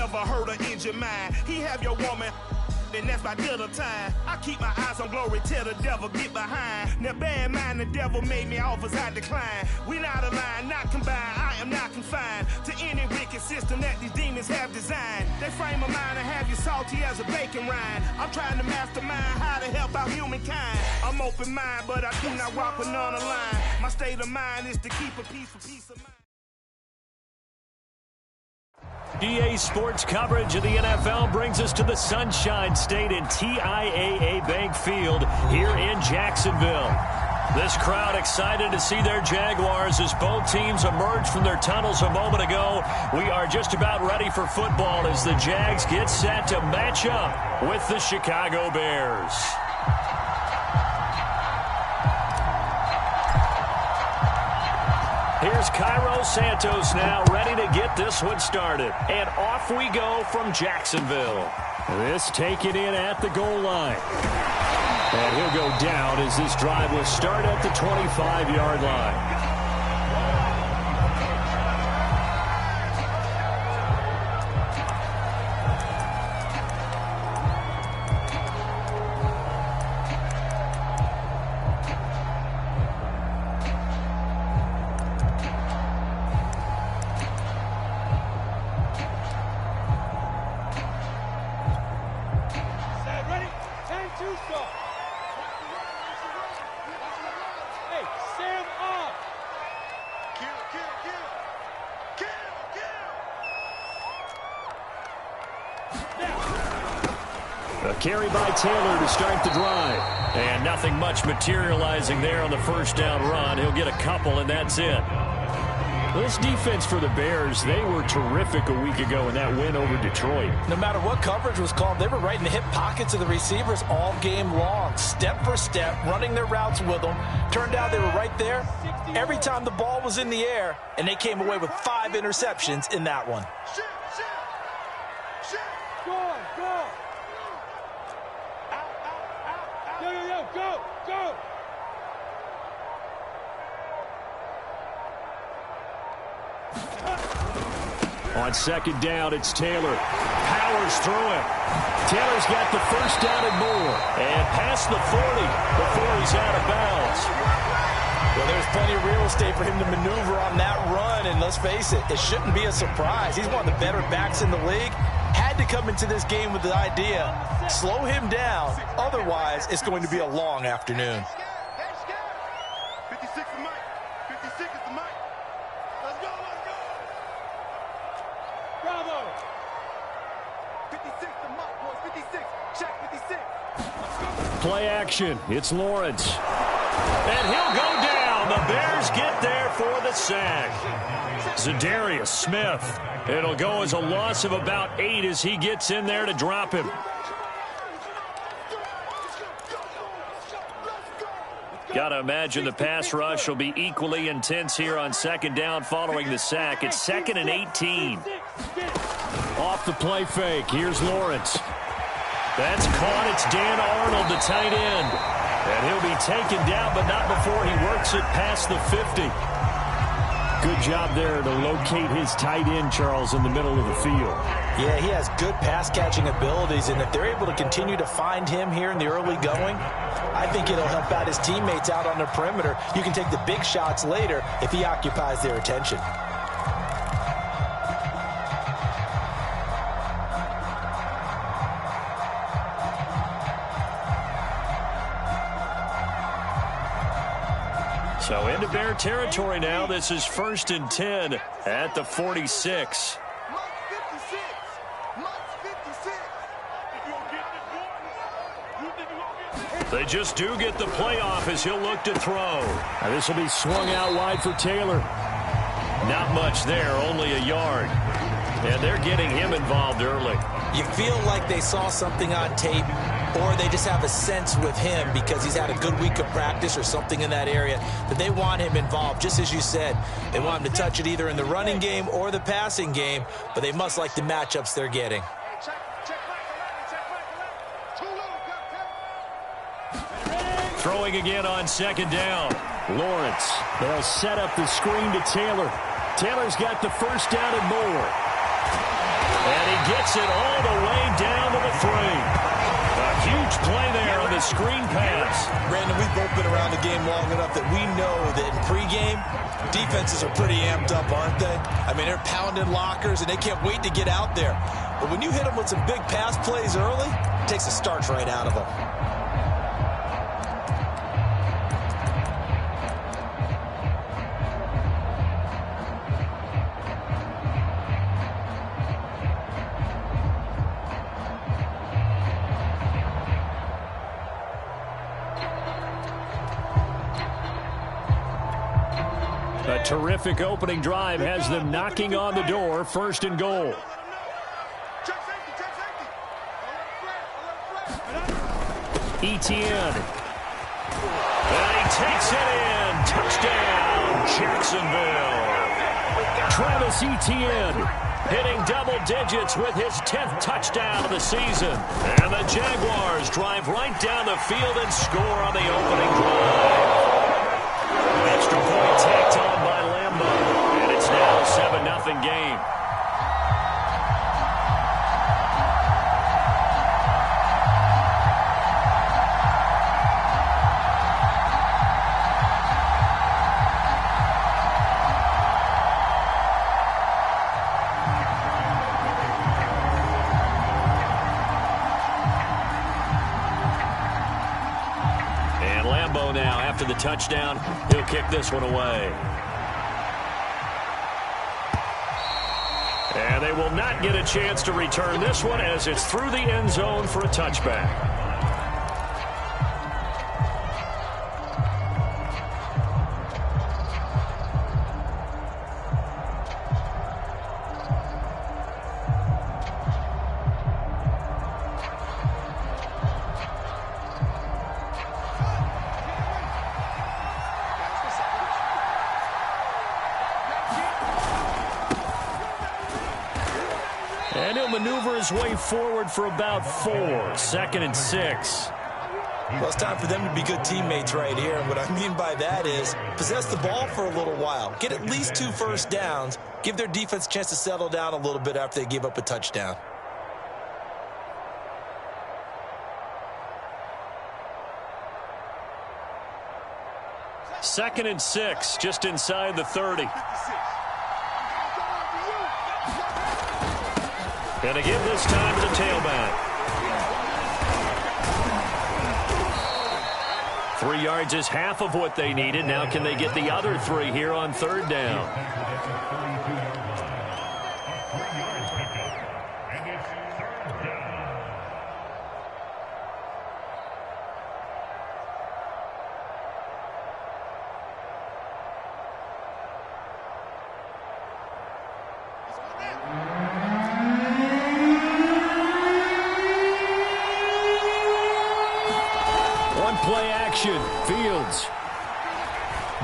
never hurt or injure mine. He have your woman, and that's my dinner time. I keep my eyes on glory till the devil get behind. Now bad mind, the devil made me offers I decline. We not aligned, not combined, I am not confined to any wicked system that these demons have designed. They frame a mind and have you salty as a bacon rind. I'm trying to mastermind how to help out humankind. I'm open mind, but I do not walk with none aligned. My state of mind is to keep a peace of mind. EA Sports coverage of the NFL brings us to the Sunshine State in TIAA Bank Field here in Jacksonville. This crowd excited to see their Jaguars as both teams emerged from their tunnels a moment ago. We are just about ready for football as the Jags get set to match up with the Chicago Bears. Here's Cairo Santos now ready to get this one started. And off we go from Jacksonville. This taken in at the goal line. And he'll go down as this drive will start at the 25-yard line. A carry by Taylor to start the drive. And nothing much materializing there on the first down run. He'll get a couple, and that's it. This defense for the Bears, they were terrific a week ago in that win over Detroit. No matter what coverage was called, they were right in the hip pockets of the receivers all game long. Step for step, running their routes with them. Turned out they were right there every time the ball was in the air, and they came away with 5 interceptions in that one. Go! On second down, it's Taylor. Powers through him. Taylor's got the first down and more. And past the 40 before he's out of bounds. Well, there's plenty of real estate for him to maneuver on that run. And let's face it, it shouldn't be a surprise. He's one of the better backs in the league. Had to come into this game with the idea, slow him down. Otherwise, it's going to be a long afternoon. 56 is Mike. 56 is the Mike. Let's go. Bravo. 56 the Mike, boys. 56. Check 56. Play action. It's Lawrence. And he'll go down. The Bears get there for the sack. Zadarius Smith. It'll go as a loss of about 8 as he gets in there to drop him. Got to imagine the pass rush will be equally intense here on second down following the sack. It's 2nd and 18. Off the play fake. Here's Lawrence. That's caught. It's Dan Arnold, the tight end. And he'll be taken down, but not before he works it past the 50. Good job there to locate his tight end, Charles, in the middle of the field. Yeah, he has good pass-catching abilities, and if they're able to continue to find him here in the early going, I think it'll help out his teammates out on the perimeter. You can take the big shots later if he occupies their attention. So into Bear territory now. This is 1st and 10 at the 46. They just do get the playoff as he'll look to throw. Now this will be swung out wide for Taylor. Not much there, only a yard. And they're getting him involved early. You feel like they saw something on tape, or they just have a sense with him because he's had a good week of practice or something in that area that they want him involved. Just as you said, they want him to touch it either in the running game or the passing game, but they must like the matchups they're getting. Throwing again on second down. Lawrence. They'll set up the screen to Taylor. Taylor's got the first down and more. And he gets it all the way down to the 3. A huge play there on the screen pass. Brandon, we've both been around the game long enough that we know that in pregame, defenses are pretty amped up, aren't they? I mean, they're pounding lockers, and they can't wait to get out there. But when you hit them with some big pass plays early, it takes the starch right out of them. A terrific opening drive has them knocking on the door, 1st and goal. Etienne. And he takes it in. Touchdown, Jacksonville. Travis Etienne hitting double digits with his 10th touchdown of the season. And the Jaguars drive right down the field and score on the opening drive. Extra point tacked on by Lambo, and it's now a 7-0 game. Now, after the touchdown, he'll kick this one away. And they will not get a chance to return this one as it's through the end zone for a touchback. And he'll maneuver his way forward for about 4. 2nd and 6. Well, it's time for them to be good teammates right here. And what I mean by that is possess the ball for a little while. Get at least 2 first downs. Give their defense a chance to settle down a little bit after they give up a touchdown. Second and 6, just inside the 30. And to give this time to the tailback. 3 yards is half of what they needed. Now can they get the other 3 here on 3rd down? Play action. Fields.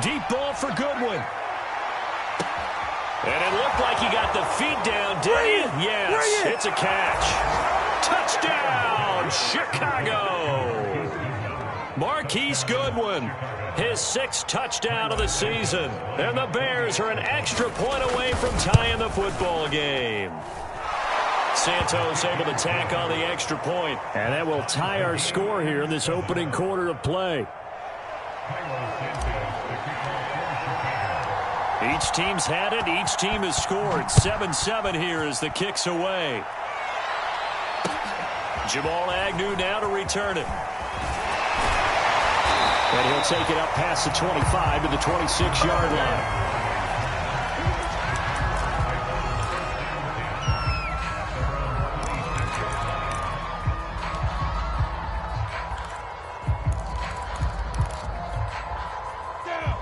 Deep ball for Goodwin. And it looked like he got the feet down, did he? Yes, it's a catch. Touchdown, Chicago. Marquise Goodwin, his 6th touchdown of the season. And the Bears are an extra point away from tying the football game. Santos able to tack on the extra point. And that will tie our score here in this opening quarter of play. Each team's had it. Each team has scored. 7-7 here as the kick's away. Jamal Agnew now to return it. And he'll take it up past the 25 to the 26-yard line.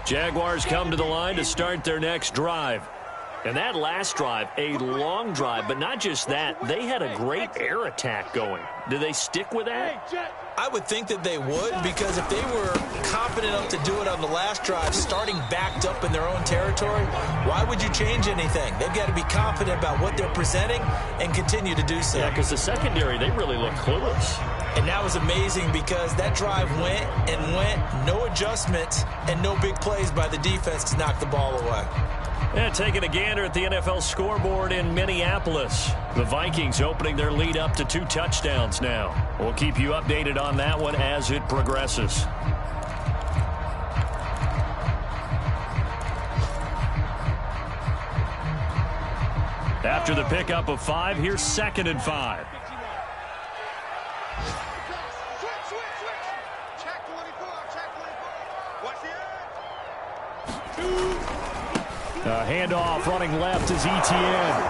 Jaguars come to the line to start their next drive. And that last drive, a long drive, but not just that. They had a great air attack going. Do they stick with that? I would think that they would, because if they were confident enough to do it on the last drive, starting backed up in their own territory, why would you change anything? They've got to be confident about what they're presenting and continue to do so. Yeah, because the secondary, they really look clueless. And that was amazing because that drive went and went, no adjustments, and no big plays by the defense to knock the ball away. And taking a gander at the NFL scoreboard in Minneapolis. The Vikings opening their lead up to 2 touchdowns now. We'll keep you updated on that one as it progresses. After the pickup of 5, here's 2nd and 5. Handoff running left is Etienne.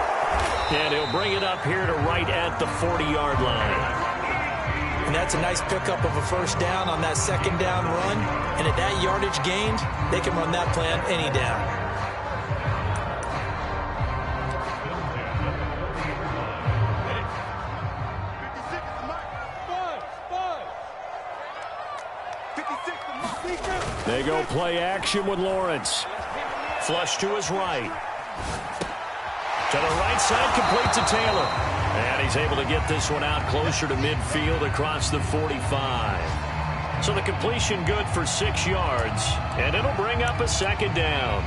And he'll bring it up here to right at the 40-yard line. And that's a nice pickup of a first down on that 2nd down run. And at that yardage gained, they can run that play on any down. They go play action with Lawrence. Flush to his right. To the right side, complete to Taylor. And he's able to get this one out closer to midfield across the 45. So the completion good for 6 yards. And it'll bring up a 2nd down.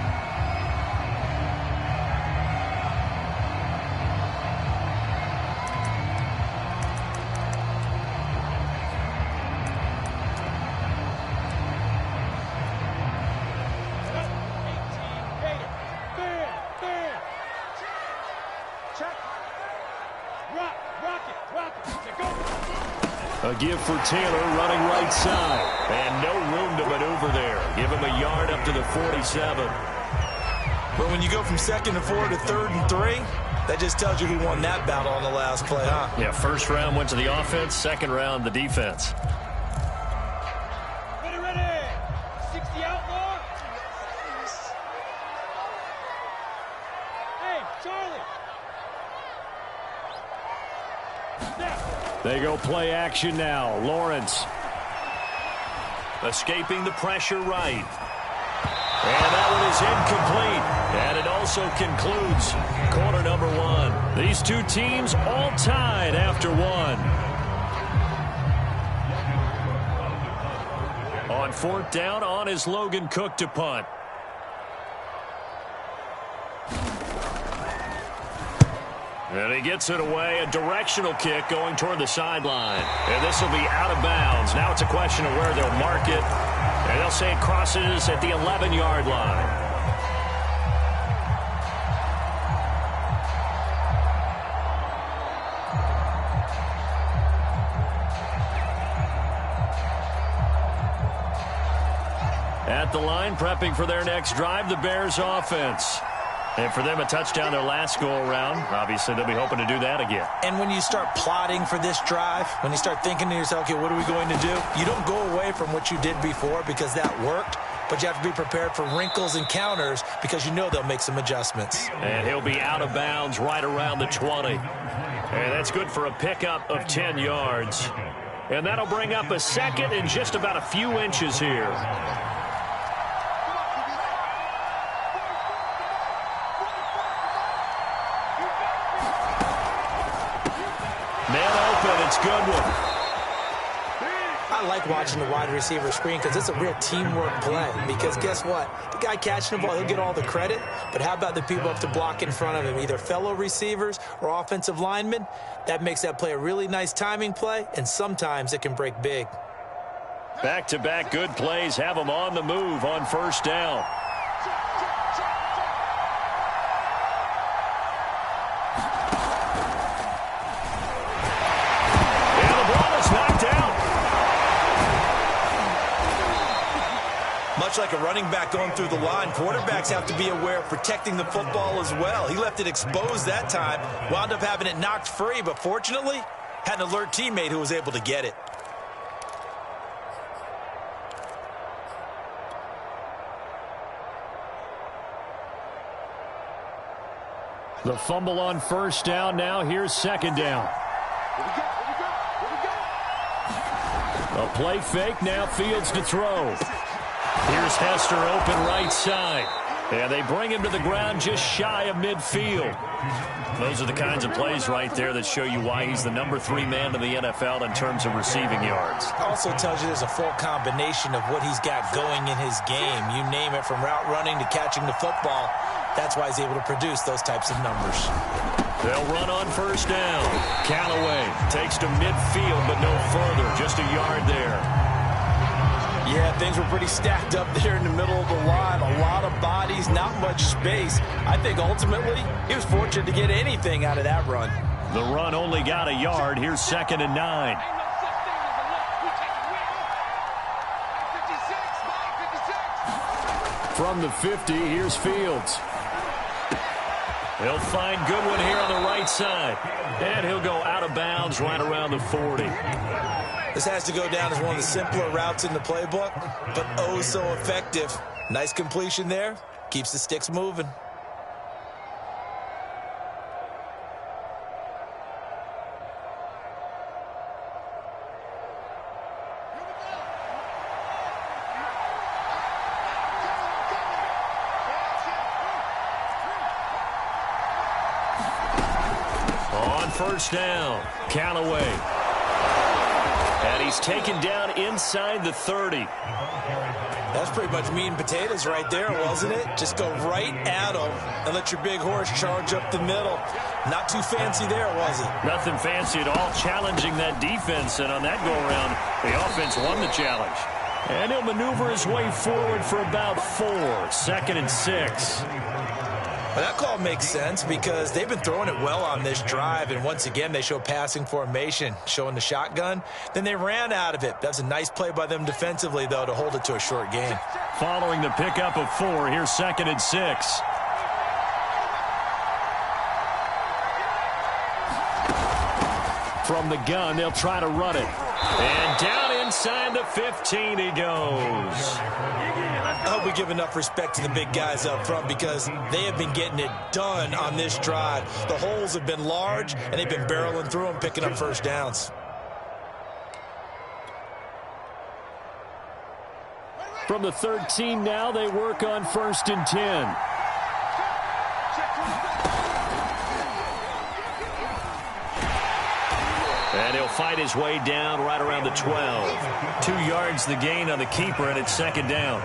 A give for Taylor running right side. And no room to maneuver there. Give him a yard up to the 47. But when you go from 2nd and 4 to 3rd and 3, that just tells you who won that battle on the last play, huh? Yeah, first round went to the offense, 2nd round the defense. Ready. 60 outlaw. Hey, Charlie. They go play action now. Lawrence escaping the pressure right. And that one is incomplete. And it also concludes quarter number 1. These 2 teams all tied after 1. On 4th down, on is Logan Cook to punt. And he gets it away, a directional kick going toward the sideline. And this will be out of bounds. Now it's a question of where they'll mark it. And they'll say it crosses at the 11-yard line. At the line, prepping for their next drive, the Bears offense. And for them, a touchdown their last go-around. Obviously, they'll be hoping to do that again. And when you start plotting for this drive, when you start thinking to yourself, okay, what are we going to do? You don't go away from what you did before because that worked, but you have to be prepared for wrinkles and counters because you know they'll make some adjustments. And he'll be out of bounds right around the 20. And that's good for a pickup of 10 yards. And that'll bring up a 2nd and just about a few inches here. It's Goodwin. I like watching the wide receiver screen because it's a real teamwork play. Because guess what? The guy catching the ball, he'll get all the credit. But how about the people up to block in front of him, either fellow receivers or offensive linemen? That makes that play a really nice timing play, and sometimes it can break big. Back-to-back good plays have them on the move on 1st down. Much like a running back going through the line, quarterbacks have to be aware of protecting the football as well. He left it exposed that time, wound up having it knocked free, but fortunately, had an alert teammate who was able to get it. The fumble on 1st down. Now here's 2nd down. A play fake. Now Fields to throw. Here's Hester open right side. And they bring him to the ground just shy of midfield. Those are the kinds of plays right there that show you why he's the #3 man in the NFL in terms of receiving yards. Also tells you there's a full combination of what he's got going in his game. You name it, from route running to catching the football. That's why he's able to produce those types of numbers. They'll run on first down. Callaway takes to midfield, but no further. Just a yard there. Yeah, things were pretty stacked up there in the middle of the line. A lot of bodies, not much space. I think ultimately he was fortunate to get anything out of that run. The run only got a yard. Here's 2nd and 9. From the 50, here's Fields. He'll find Goodwin here on the right side. And he'll go out of bounds right around the 40. This has to go down as one of the simpler routes in the playbook, but oh so effective. Nice completion there. Keeps the sticks moving. On first down, Callaway. And he's taken down inside the 30. That's pretty much meat and potatoes right there, wasn't it? Just go right at him and let your big horse charge up the middle. Not too fancy there, was it? Nothing fancy at all, challenging that defense. And on that go-around, the offense won the challenge. And he'll maneuver his way forward for about 4. 2nd and 6. Well, that call makes sense because they've been throwing it well on this drive, and once again they show passing formation, showing the shotgun. Then they ran out of it. That's a nice play by them defensively, though, to hold it to a short gain. Following the pickup of 4, here's 2nd and 6. From the gun, they'll try to run it. And down inside the 15 he goes. I hope we give enough respect to the big guys up front because they have been getting it done on this drive. The holes have been large, and they've been barreling through them, picking up first downs. From the 13 now, they work on 1st and 10. And he'll fight his way down right around the 12. 2 yards the gain on the keeper, and it's 2nd down.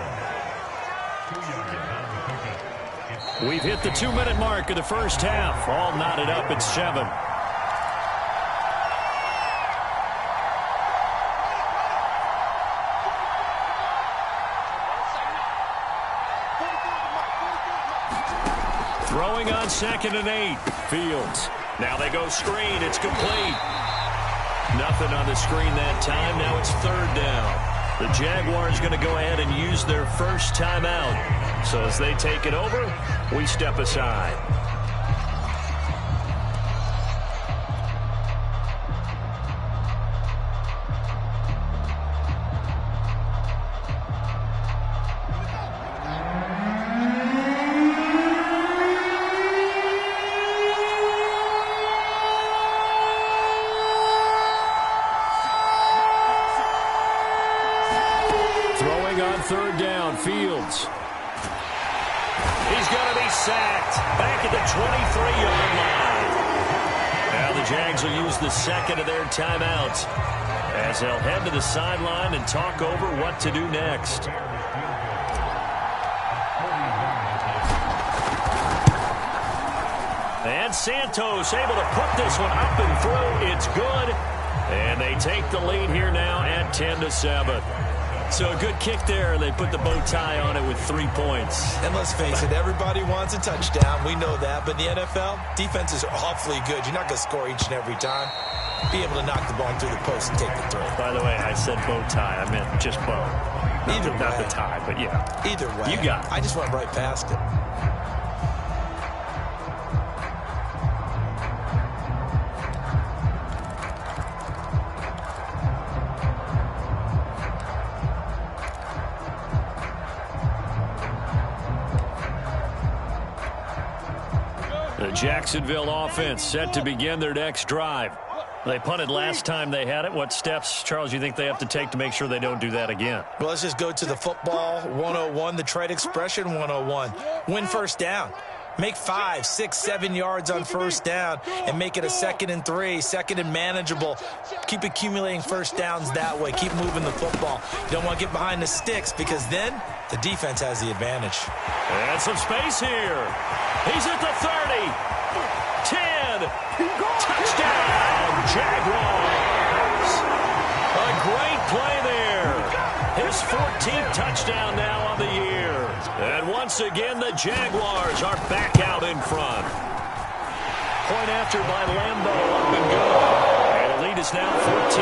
We've hit the 2-minute mark of the first half. All knotted up at 7. Throwing on 2nd and 8. Fields. Now they go screen. It's complete. Nothing on the screen that time. Now it's 3rd down. The Jaguars going to go ahead and use their first timeout. So as they take it over, we step aside. Throwing on 3rd down, Fields. He's going to be sacked back at the 23-yard line. Now the Jags will use the 2nd of their timeouts as they'll head to the sideline and talk over what to do next. And Santos able to put this one up and through. It's good. And they take the lead here now at 10-7. So a good kick there. They put the bow tie on it with 3 points. And let's face it, everybody wants a touchdown. We know that. But in the NFL, defenses are awfully good. You're not going to score each and every time. Be able to knock the ball through the post and take the throw. By the way, I said bow tie. I meant just bow. Not the tie, but yeah. Either way. You got it. I just went right past it. The Jacksonville offense set to begin their next drive. They punted last time they had it. What steps, Charles, do you think they have to take to make sure they don't do that again? Well, let's just go to the football 101, the trade expression 101. Win first down. Make 5, 6, 7 yards on first down and make it a 2nd and 3, 2nd and manageable. Keep accumulating first downs that way. Keep moving the football. You don't want to get behind the sticks because then the defense has the advantage. And some space here. He's at the 30, 10, touchdown, Jaguars. A great play there. His 14th touchdown now on the year. And once again, the Jaguars are back out in front. Point after by Lambo, up and good. And the lead is now 14-10.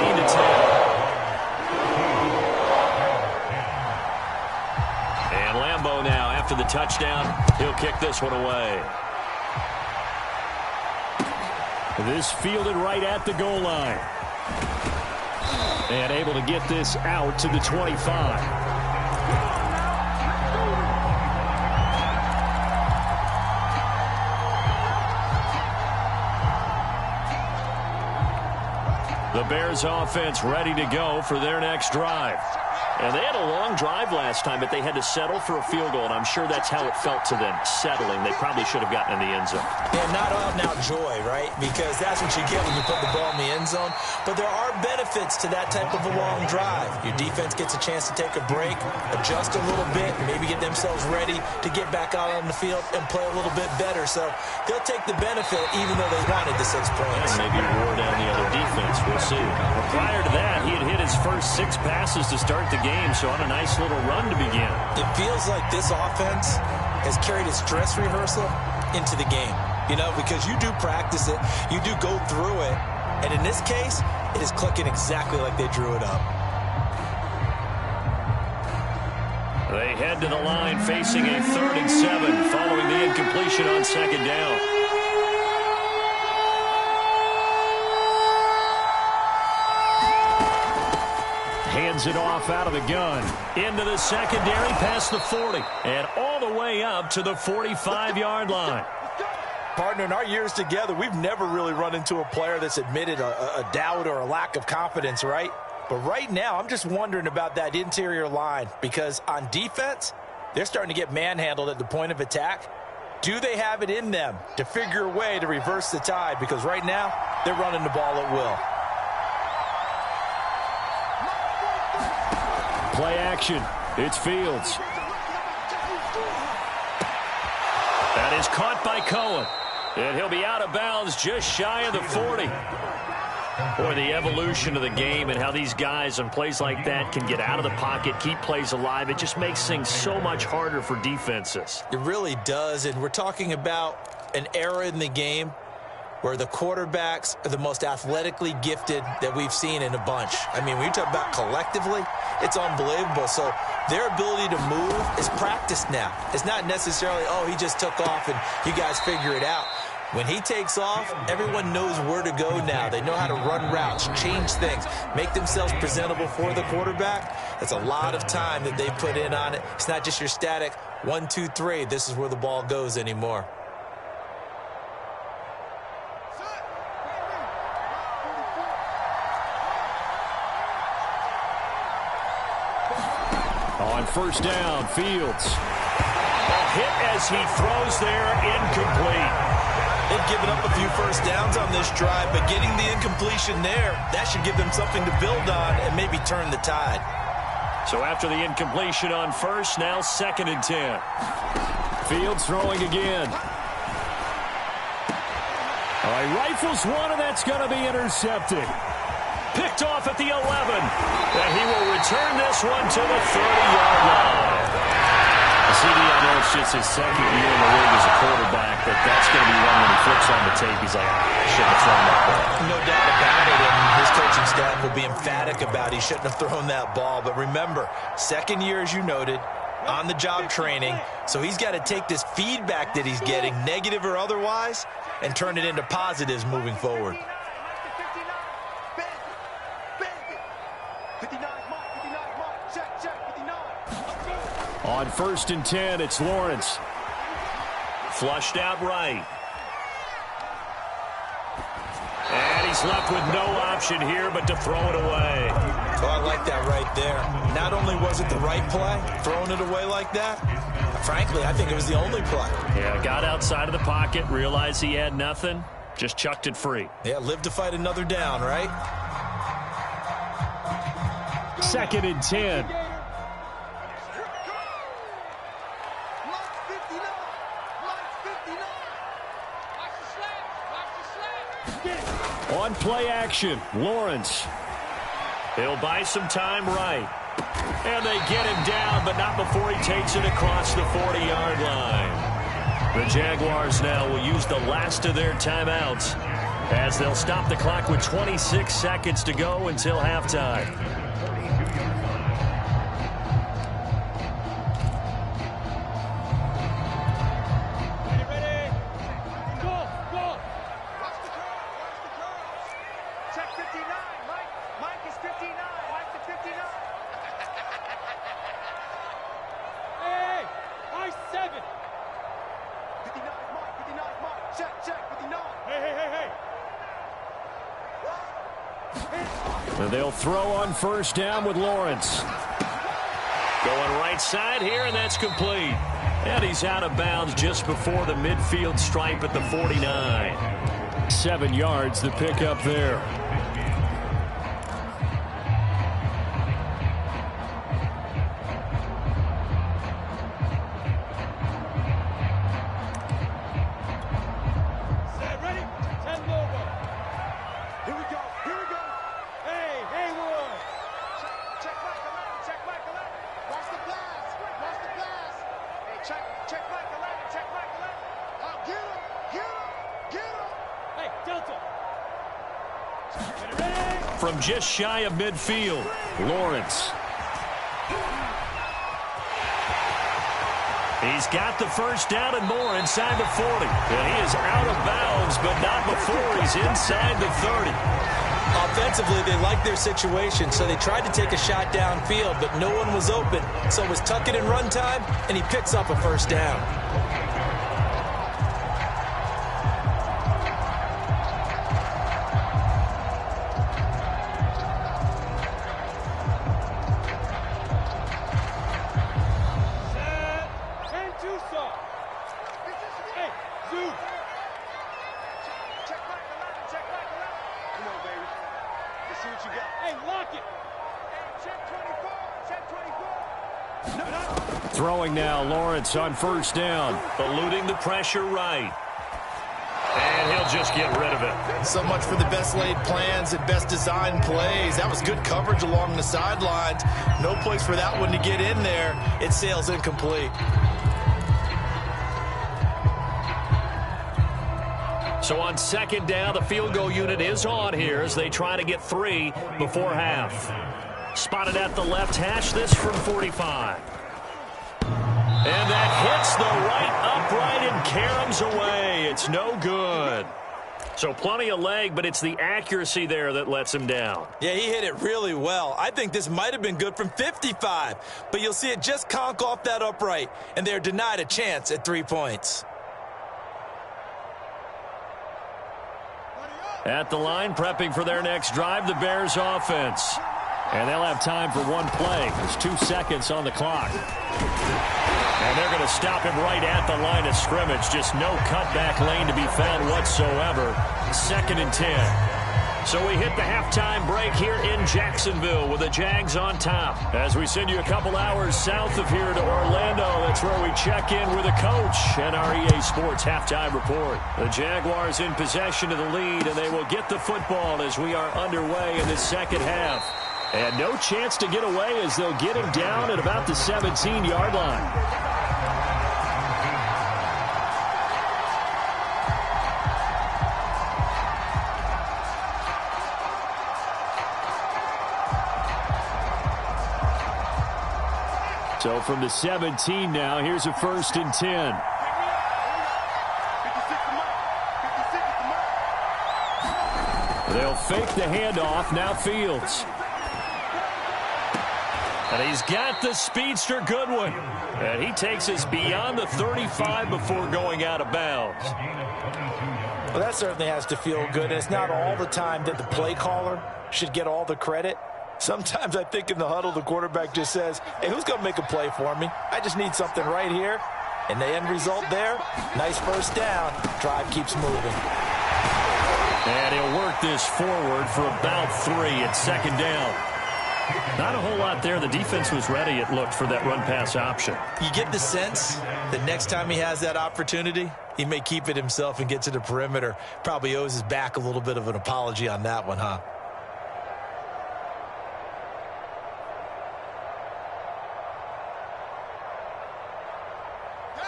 And Lambo now, after the touchdown, he'll kick this one away. This fielded right at the goal line. And able to get this out to the 25. The Bears offense ready to go for their next drive. And they had a long drive last time, but they had to settle for a field goal, and I'm sure that's how it felt to them, settling. They probably should have gotten in the end zone. Yeah, not out-and-out joy, right? Because that's what you get when you put the ball in the end zone. But there are benefits to that type of a long drive. Your defense gets a chance to take a break, adjust a little bit, maybe get themselves ready to get back out on the field and play a little bit better. So they'll take the benefit even though they wanted the 6 points. And maybe wore down the other defense. We'll see. But prior to that, he had hit his first 6 passes to start the game, so on a nice little run to begin. It feels like this offense has carried its dress rehearsal into the game, you know, because you do practice it, you do go through it, and in this case, it is clicking exactly like they drew it up. They head to the line facing a 3rd and 7 following the incompletion on 2nd down. Hands it off out of the gun. Into the secondary, past the 40. And all the way up to the 45-yard line. Partner, in our years together, we've never really run into a player that's admitted a doubt or a lack of confidence, right? But right now, I'm just wondering about that interior line. Because on defense, they're starting to get manhandled at the point of attack. Do they have it in them to figure a way to reverse the tide? Because right now, they're running the ball at will. Play action. It's Fields. That is caught by Cohen. And he'll be out of bounds just shy of the 40. Boy, the evolution of the game and how these guys on plays like that can get out of the pocket, keep plays alive, it just makes things so much harder for defenses. It really does, and we're talking about an era in the game where the quarterbacks are the most athletically gifted that we've seen in a bunch. I mean, when you talk about collectively, it's unbelievable. So their ability to move is practiced now. It's not necessarily, oh, he just took off and you guys figure it out. When he takes off, everyone knows where to go now. They know how to run routes, change things, make themselves presentable for the quarterback. That's a lot of time that they put in on it. It's not just your static 1, 2, 3. This is where the ball goes anymore. On first down, Fields. A hit as he throws there, incomplete. They've given up a few first downs on this drive, but getting the incompletion there, that should give them something to build on and maybe turn the tide. So after the incompletion on first, now 2nd and 10. Fields throwing again. All right, rifles one, and that's going to be intercepted. Picked off at the 11. And he will return this one to the 30-yard line. CD, I know it's just his 2nd year in the league as a quarterback, but that's going to be one when he flips on the tape. He's like, I shouldn't have thrown that ball. No doubt about it, and his coaching staff will be emphatic about he shouldn't have thrown that ball. But remember, 2nd year, as you noted, on-the-job training. So he's got to take this feedback that he's getting, negative or otherwise, and turn it into positives moving forward. On 1st and 10, it's Lawrence. Flushed out right. And he's left with no option here but to throw it away. Oh, I like that right there. Not only was it the right play, throwing it away like that, frankly, I think it was the only play. Yeah, got outside of the pocket, realized he had nothing, just chucked it free. Yeah, live to fight another down, right? 2nd and 10. On play action, Lawrence. He'll buy some time right. And they get him down, but not before he takes it across the 40-yard line. The Jaguars now will use the last of their timeouts as they'll stop the clock with 26 seconds to go until halftime. And they'll throw on 1st down with Lawrence. Going right side here, and that's complete. And he's out of bounds just before the midfield stripe at the 49. 7 yards, the pickup there. From just shy of midfield, Lawrence. He's got the 1st down and more inside the 40. And he is out of bounds, but not before he's inside the 30. Offensively, they liked their situation, so they tried to take a shot downfield, but no one was open. So it was tuck it and run time, and he picks up a 1st down. Throwing now, Lawrence on 1st down. Eluding the pressure right. And he'll just get rid of it. So much for the best laid plans and best designed plays. That was good coverage along the sidelines. No place for that one to get in there. It sails incomplete. So on 2nd down, the field goal unit is on here as they try to get 3 before half. Spotted at the left hash, this from 45. And that hits the right upright and caroms away. It's no good. So plenty of leg, but it's the accuracy there that lets him down. Yeah, he hit it really well. I think this might have been good from 55. But you'll see it just conk off that upright, and they're denied a chance at 3 points. At the line, prepping for their next drive, the Bears offense. And they'll have time for one play. There's 2 seconds on the clock. And they're going to stop him right at the line of scrimmage. Just no cutback lane to be found whatsoever. 2nd and 10. So we hit the halftime break here in Jacksonville with the Jags on top. As we send you a couple hours south of here to Orlando, that's where we check in with the coach and our EA Sports halftime report. The Jaguars in possession of the lead, and they will get the football as we are underway in the 2nd half. And no chance to get away as they'll get him down at about the 17-yard line. So from the 17 now, here's a 1st and 10. They'll fake the handoff. Now Fields. And he's got the speedster Goodwin. And he takes us beyond the 35 before going out of bounds. Well, that certainly has to feel good, and it's not all the time that the play caller should get all the credit. Sometimes I think in the huddle, the quarterback just says, hey, who's going to make a play for me? I just need something right here. And the end result there, nice first down. Drive keeps moving. And he'll work this forward for about 3 at second down. Not a whole lot there. The defense was ready, it looked, for that run-pass option. You get the sense that next time he has that opportunity, he may keep it himself and get to the perimeter. Probably owes his back a little bit of an apology on that one, huh?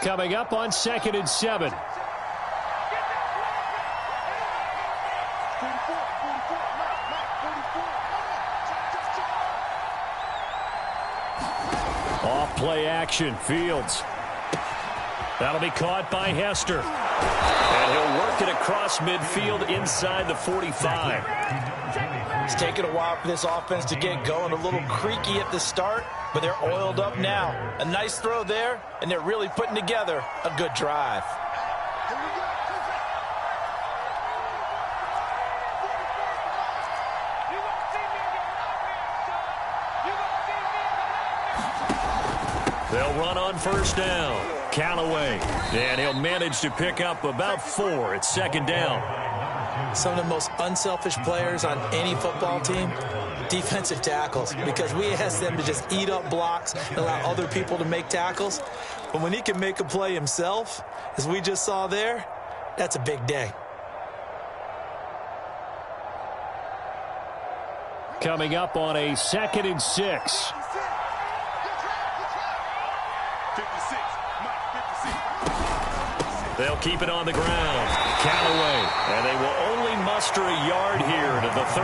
Coming up on 2nd and 7. Off play action, Fields. That'll be caught by Hester. And he'll work it across midfield inside the 45. It's taken a while for this offense to get going. A little creaky at the start, but they're oiled up now. A nice throw there, and they're really putting together a good drive. They'll run on first down. Callaway. And he'll manage to pick up about 4 at second down. Some of the most unselfish players on any football team, defensive tackles, because we ask them to just eat up blocks and allow other people to make tackles. But when he can make a play himself, as we just saw there, that's a big day. Coming up on a 2nd and 6. They'll keep it on the ground. Callaway. And they will only muster a yard here to the 38.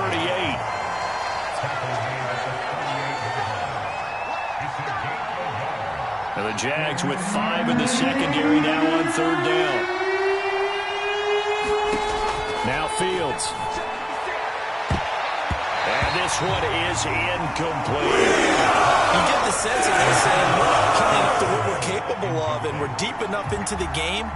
And the Jags with 5 in the secondary now on 3rd down. Now Fields. And this one is incomplete. You get the sense that they're saying we're not playing up to what we're capable of, and we're deep enough into the game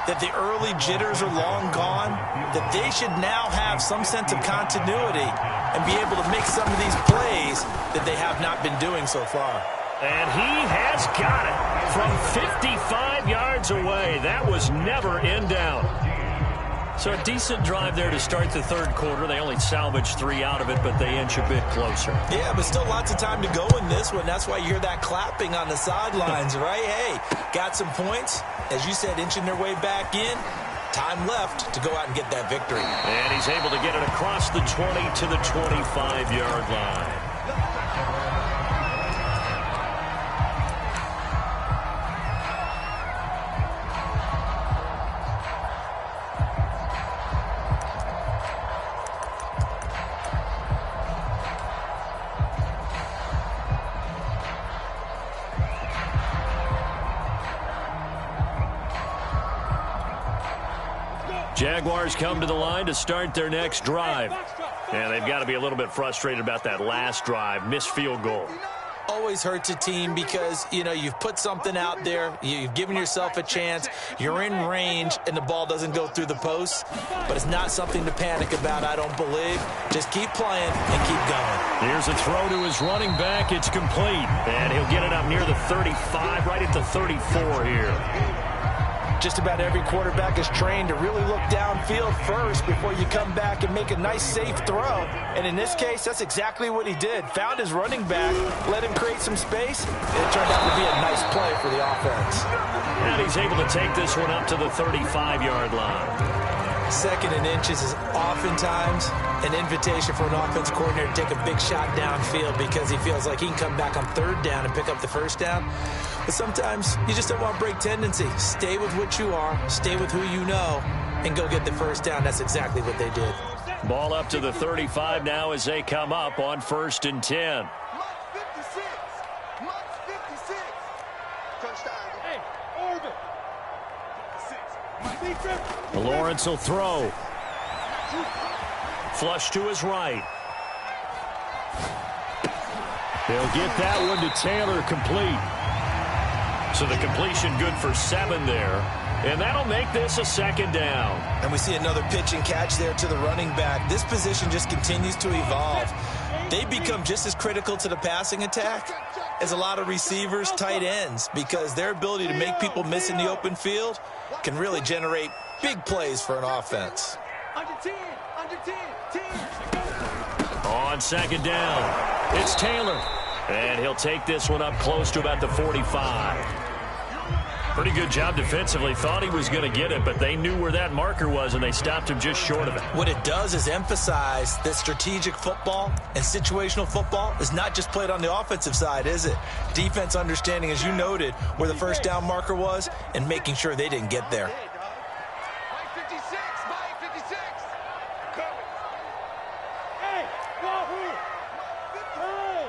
that the early jitters are long gone, that they should now have some sense of continuity and be able to make some of these plays that they have not been doing so far. And he has got it from 55 yards away. That was never in doubt. So a decent drive there to start the 3rd quarter. They only salvaged 3 out of it, but they inch a bit closer. Yeah, but still lots of time to go in this one. That's why you hear that clapping on the sidelines, right? Hey, got some points. As you said, inching their way back in. Time left to go out and get that victory. And he's able to get it across the 20 to the 25-yard line. Jaguars come to the line to start their next drive. And they've got to be a little bit frustrated about that last drive. Missed field goal. Always hurts a team because, you know, you've put something out there. You've given yourself a chance. You're in range, and the ball doesn't go through the posts. But it's not something to panic about, I don't believe. Just keep playing and keep going. Here's a throw to his running back. It's complete. And he'll get it up near the 35, right at the 34 here. Just about every quarterback is trained to really look downfield first before you come back and make a nice, safe throw. And in this case, that's exactly what he did. Found his running back, let him create some space, and it turned out to be a nice play for the offense. And he's able to take this one up to the 35-yard line. 2nd and inches is oftentimes an invitation for an offense coordinator to take a big shot downfield because he feels like he can come back on 3rd down and pick up the 1st down. But sometimes you just don't want to break tendency. Stay with what you are, stay with who you know, and go get the 1st down. That's exactly what they did. Ball up to the 35 now as they come up on 1st and 10. Lawrence will throw. Flush to his right. They'll get that one to Taylor complete. So the completion good for 7 there. And that'll make this a second down. And we see another pitch and catch there to the running back. This position just continues to evolve. They become just as critical to the passing attack as a lot of receivers, tight ends, because their ability to make people miss in the open field can really generate big plays for an offense. Under 10, under 10, 10. On second down, it's Taylor. And he'll take this one up close to about the 45. Pretty good job defensively. Thought he was going to get it, but they knew where that marker was, and they stopped him just short of it. What it does is emphasize that strategic football and situational football is not just played on the offensive side, is it? Defense understanding, as you noted, where the first down marker was and making sure they didn't get there. Mike 56, Mike 56. Hey, Wahoo! Hey,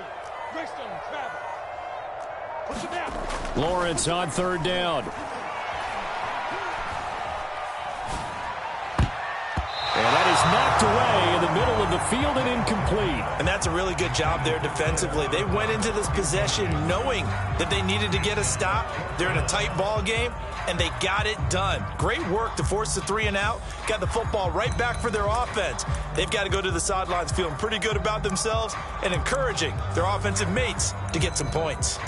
Grayson, travel. Push him out. Lawrence on third down. And that is knocked away in the middle of the field and incomplete. And that's a really good job there defensively. They went into this possession knowing that they needed to get a stop. They're in a tight ball game, and they got it done. Great work to force the 3 and out. Got the football right back for their offense. They've got to go to the sidelines feeling pretty good about themselves and encouraging their offensive mates to get some points.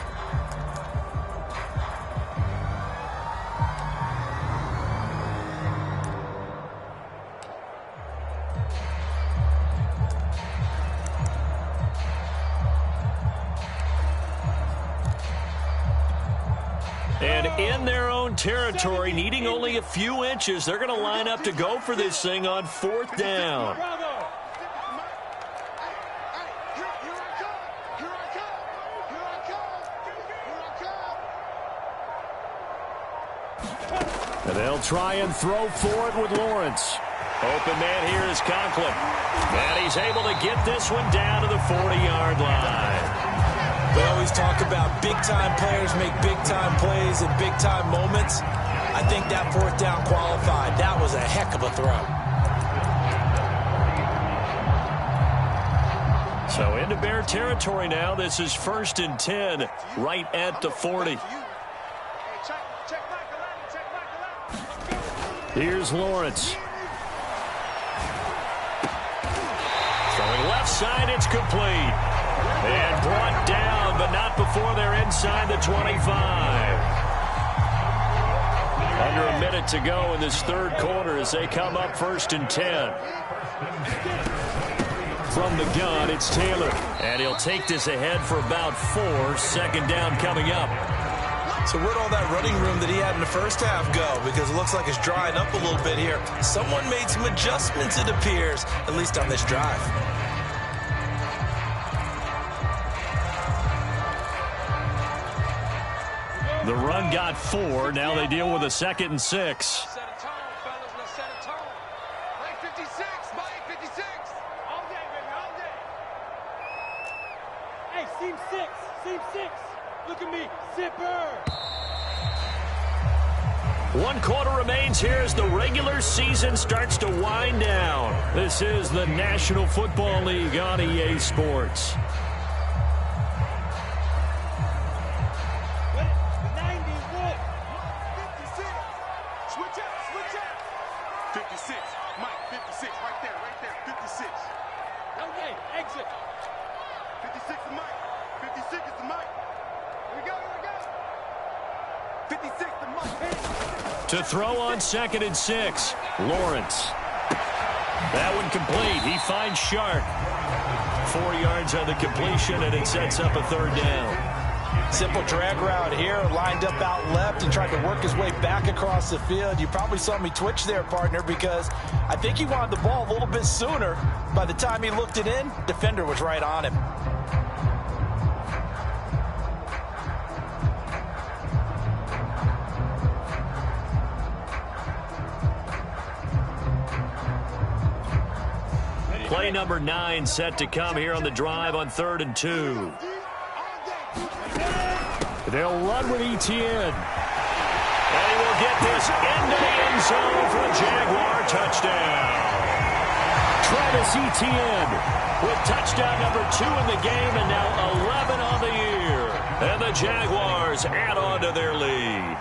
And in their own territory, needing only a few inches, they're going to line up to go for this thing on fourth down. Bravo. And they'll try and throw for it with Lawrence. Open man here is Conklin. And he's able to get this one down to the 40-yard line. We always talk about big-time players make big-time plays in big-time moments. I think that fourth down qualified. That was a heck of a throw. So into Bear territory now. This is 1st and 10, right at the 40. Here's Lawrence. Throwing left side, it's complete. And brought down, but not before they're inside the 25. Under a minute to go in this third quarter as they come up 1st and 10. From the gun, it's Taylor. And he'll take this ahead for about 4. Second down coming up. So where'd all that running room that he had in the first half go? Because it looks like it's drying up a little bit here. Someone made some adjustments, it appears, at least on this drive. The run got 4. Now they deal with a 2nd and 6. Set a tone, fellas. Let's set a tone. Mike 56, Mike 56. All day, baby, all day. Hey, seam 6, seam 6. Look at me, zipper. 1 quarter remains here as the regular season starts to wind down. This is the National Football League on EA Sports. 56, Mike, 56, right there, 56. Okay, exit. 56 is Mike, 56 is the Mike. Here we go, 56 to Mike. To throw on 2nd and 6, Lawrence. That one complete. He finds Shark. 4 yards on the completion, and it sets up a 3rd down. Simple drag route here, lined up out left and tried to work his way back across the field. You probably saw me twitch there, partner, because I think he wanted the ball a little bit sooner. By the time he looked it in, defender was right on him. Play number 9 set to come here on the drive on 3rd and 2. They'll run with Etienne. And he will get this into the end zone for a Jaguar touchdown. Travis Etienne with touchdown number 2 in the game and now 11 on the year. And the Jaguars add on to their lead.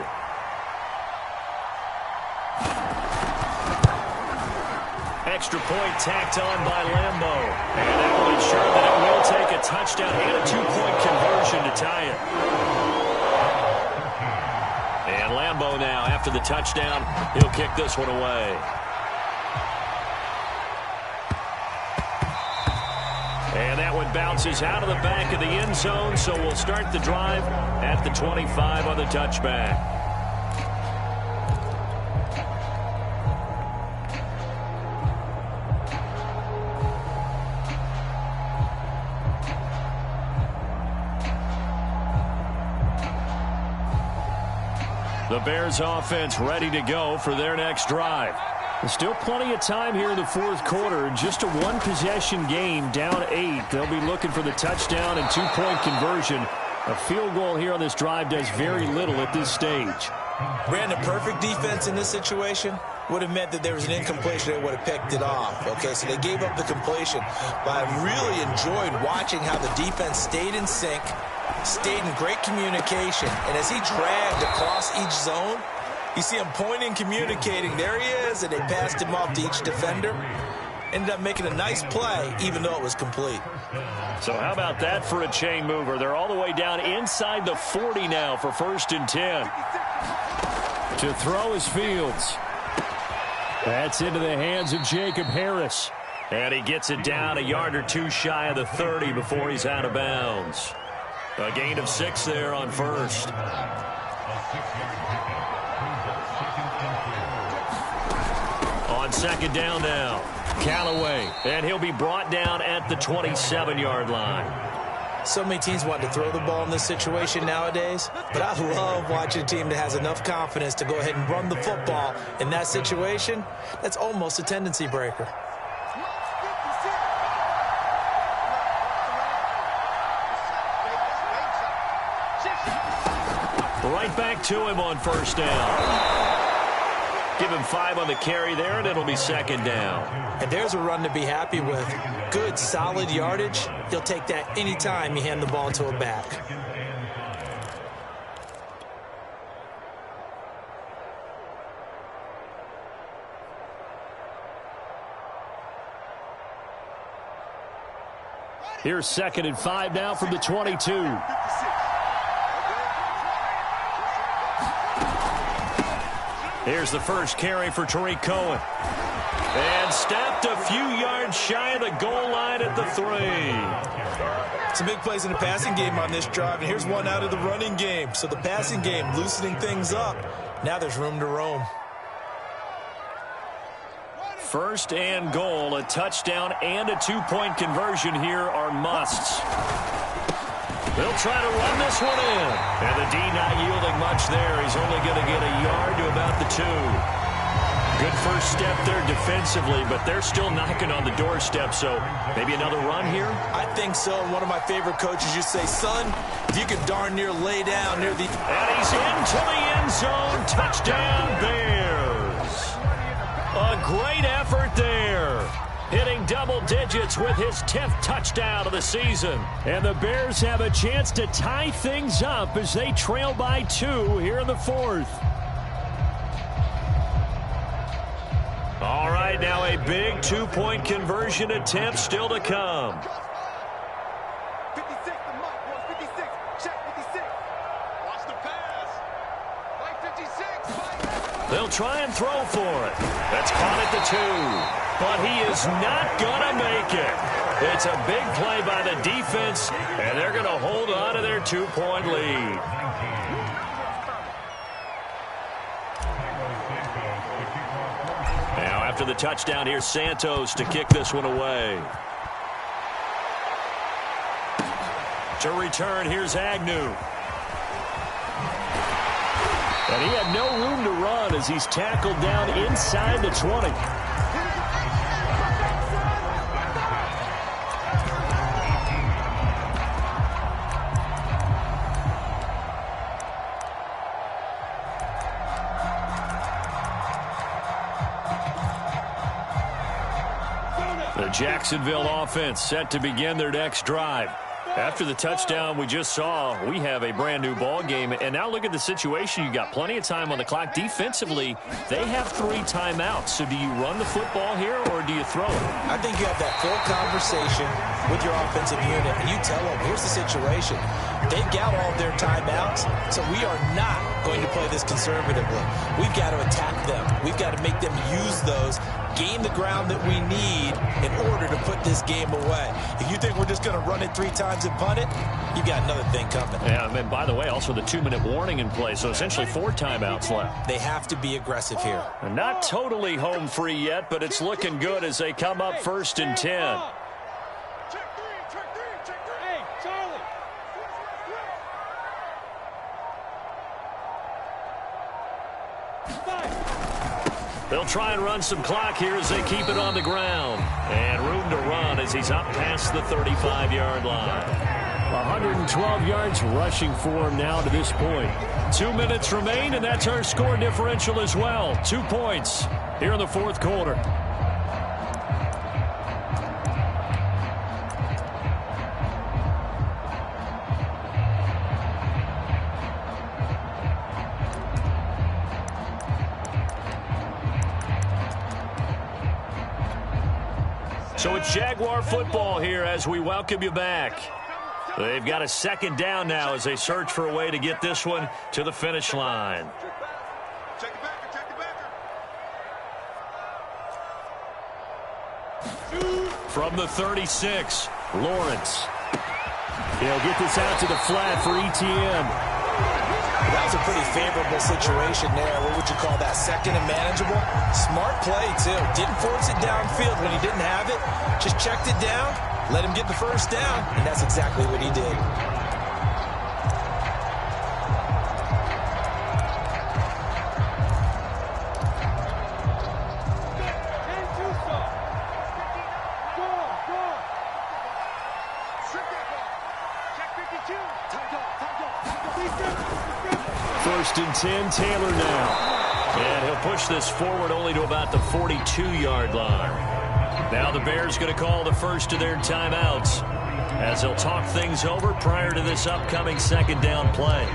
extra point tacked on by Lambo. And that will ensure that it will take a touchdown and a 2-point conversion to tie it. And Lambo now, after the touchdown, he'll kick this one away. And that one bounces out of the back of the end zone, so we'll start the drive at the 25 on the touchback. The Bears offense ready to go for their next drive. There's still plenty of time here in the fourth quarter. Just a one-possession game, down 8. They'll be looking for the touchdown and 2-point conversion. A field goal here on this drive does very little at this stage. Brandon, perfect defense in this situation would have meant that there was an incompletion that would have picked it off. Okay, so they gave up the completion. But I really enjoyed watching how the defense stayed in sync, stayed in great communication, and as he dragged across each zone, you see him pointing, communicating. There he is, and they passed him off to each defender. Ended up making a nice play, even though it was complete. So how about that for a chain mover? They're all the way down inside the 40 now for 1st and 10. To throw is Fields. That's into the hands of Jacob Harris. And he gets it down a yard or two shy of the 30 before he's out of bounds. A gain of 6 there on 1st. On 2nd down now, Callaway. And he'll be brought down at the 27-yard line. So many teams want to throw the ball in this situation nowadays, but I love watching a team that has enough confidence to go ahead and run the football. In that situation, that's almost a tendency breaker. Right back to him on 1st down. Give him 5 on the carry there, and it'll be 2nd down. And there's a run to be happy with. Good, solid yardage. He'll take that anytime you hand the ball to a back. Here's 2nd and 5 now from the 22. Here's the first carry for Tariq Cohen. And stopped a few yards shy of the goal line at the 3. Some big plays in the passing game on this drive, and here's one out of the running game. So the passing game loosening things up. Now there's room to roam. 1st and goal, a touchdown and a 2-point conversion here are musts. They'll try to run this one in. And the D not yielding much there. He's only going to get a yard to about the 2. Good first step there defensively, but they're still knocking on the doorstep, so maybe another run here? I think so. One of my favorite coaches used to say, son, if you could darn near lay down near the... And he's into the end zone. Touchdown, Bears. A great effort there. Hitting double digits with his 10th touchdown of the season. And the Bears have a chance to tie things up as they trail by 2 here in the 4th. All right, now a big 2-point conversion attempt still to come. 56, the mark was 56. Check 56. Watch the pass. Like 56. They'll try and throw for it. That's caught at the 2. But he is not going to make it. It's a big play by the defense, and they're going to hold on to their 2-point lead. Now, after the touchdown, here's Santos to kick this one away. To return, here's Agnew. And he had no room to run as he's tackled down inside the 20. The Jacksonville offense set to begin their next drive. After the touchdown we just saw, we have a brand new ball game. And now look at the situation. You got plenty of time on the clock. Defensively, they have 3 timeouts. So do you run the football here or do you throw it? I think you have that full conversation with your offensive unit, and you tell them, here's the situation. They've got all of their timeouts, so we are not going to play this conservatively. We've got to attack them. We've got to make them use those, gain the ground that we need in order to put this game away. If you think we're just going to run it 3 times and punt it, you've got another thing coming. Yeah, and by the way, also the 2-minute warning in play, so essentially 4 timeouts left. They have to be aggressive here. And not totally home free yet, but it's looking good as they come up 1st and 10. Hey, Charlie. They'll try and run some clock here as they keep it on the ground. And room to run as he's up past the 35-yard line. 112 yards rushing for him now to this point. 2 minutes remain, and that's our score differential as well. 2 points here in the 4th quarter. So it's Jaguar football here as we welcome you back. They've got a 2nd down now as they search for a way to get this one to the finish line. Check the backer, check the backer. From the 36, Lawrence. He'll get this out to the flat for ETN. That was a pretty favorable situation there. What would you call that? 2nd and manageable? Smart play, too. Didn't force it downfield when he didn't have it. Just checked it down, let him get the 1st down, and that's exactly what he did. First and 10, Taylor now. And he'll push this forward only to about the 42-yard line. Now the Bears going to call the first of their timeouts as they'll talk things over prior to this upcoming 2nd down play.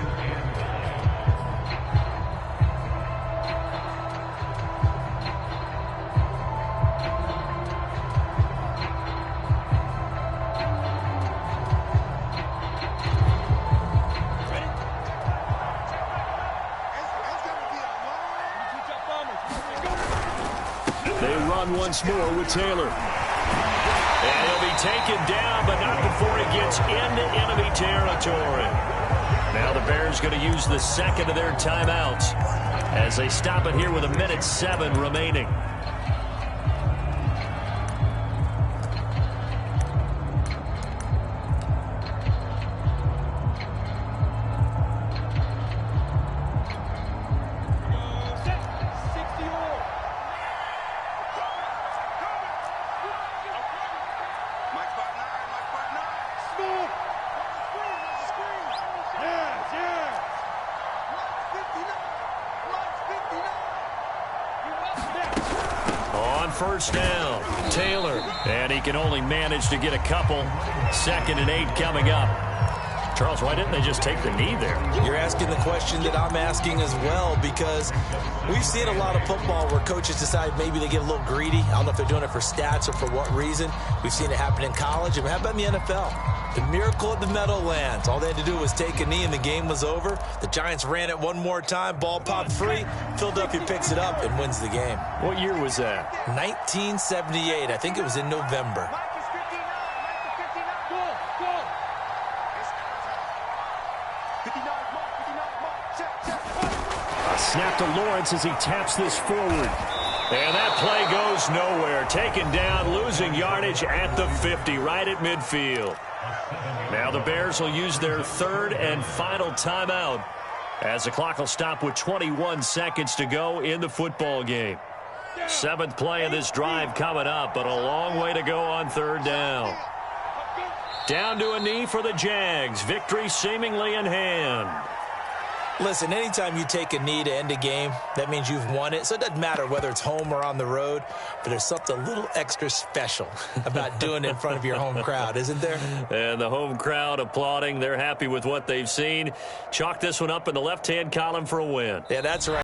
Once more with Taylor. And he'll be taken down, but not before he gets into enemy territory. Now the Bears going to use the 2nd of their timeouts as they stop it here with 1:07 remaining. First down, Taylor, and he can only manage to get a couple. 2nd and 8 coming up. Charles, why didn't they just take the knee there? You're asking the question that I'm asking as well, because we've seen a lot of football where coaches decide maybe they get a little greedy. I don't know if they're doing it for stats or for what reason. We've seen it happen in college. And how about in the NFL? The miracle at the Meadowlands. All they had to do was take a knee and the game was over. The Giants ran it one more time. Ball popped free. Philadelphia picks it up and wins the game. What year was that? 1978. I think it was in November. A snap to Lawrence as he taps this forward. And that play goes nowhere. Taken down, losing yardage at the 50, right at midfield. Now the Bears will use their 3rd and final timeout as the clock will stop with 21 seconds to go in the football game. 7th play of this drive coming up, but a long way to go on 3rd down. Down to a knee for the Jags. Victory seemingly in hand. Listen, anytime you take a knee to end a game, that means you've won it. So it doesn't matter whether it's home or on the road, but there's something a little extra special about doing it in front of your home crowd, isn't there? And the home crowd applauding. They're happy with what they've seen. Chalk this one up in the left-hand column for a win. Yeah, that's right.